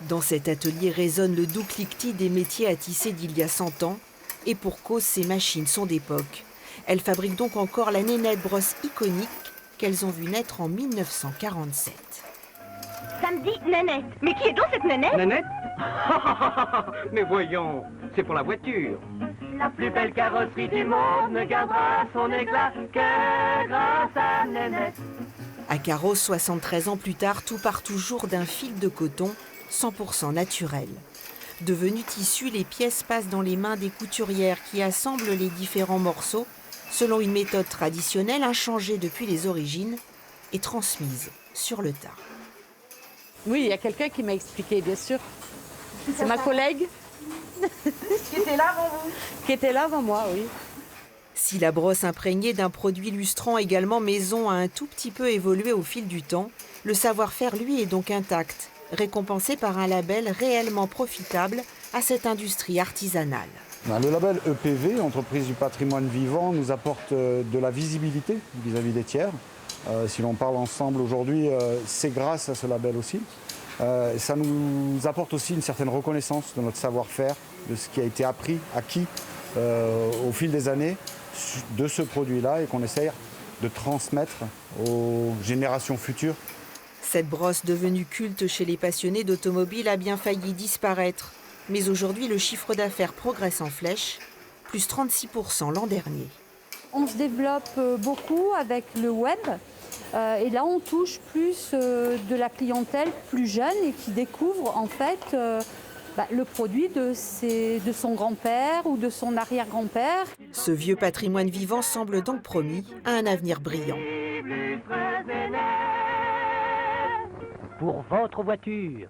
Dans cet atelier résonne le doux cliquetis des métiers à tisser d'il y a 100 ans. Et pour cause, ces machines sont d'époque. Elles fabriquent donc encore la nénette brosse iconique qu'elles ont vue naître en 1947. Ça me dit Nénette. Mais qui est donc cette Nénette? Nénette? Mais voyons, c'est pour la voiture. La plus belle carrosserie du monde ne gardera son éclat que grâce à Nénette. À Carros, 73 ans plus tard, tout part toujours d'un fil de coton 100% naturel. Devenues tissu, les pièces passent dans les mains des couturières qui assemblent les différents morceaux selon une méthode traditionnelle inchangée depuis les origines et transmise sur le tas. Oui, il y a quelqu'un qui m'a expliqué, bien sûr. C'est ma collègue. Qui était là avant vous? Qui était là avant moi, oui. Si la brosse imprégnée d'un produit lustrant également maison a un tout petit peu évolué au fil du temps, le savoir-faire, lui, est donc intact, récompensé par un label réellement profitable à cette industrie artisanale. Le label EPV, Entreprise du patrimoine vivant, nous apporte de la visibilité vis-à-vis des tiers. Si l'on parle ensemble aujourd'hui, c'est grâce à ce label aussi. Ça nous apporte aussi une certaine reconnaissance de notre savoir-faire, de ce qui a été appris, acquis au fil des années de ce produit-là et qu'on essaye de transmettre aux générations futures. Cette brosse devenue culte chez les passionnés d'automobile a bien failli disparaître. Mais aujourd'hui, le chiffre d'affaires progresse en flèche, plus 36% l'an dernier. On se développe beaucoup avec le web. Et là, on touche plus de la clientèle plus jeune et qui découvre en fait le produit de son grand-père ou de son arrière-grand-père. Ce vieux patrimoine vivant semble donc promis à un avenir brillant. Pour votre voiture.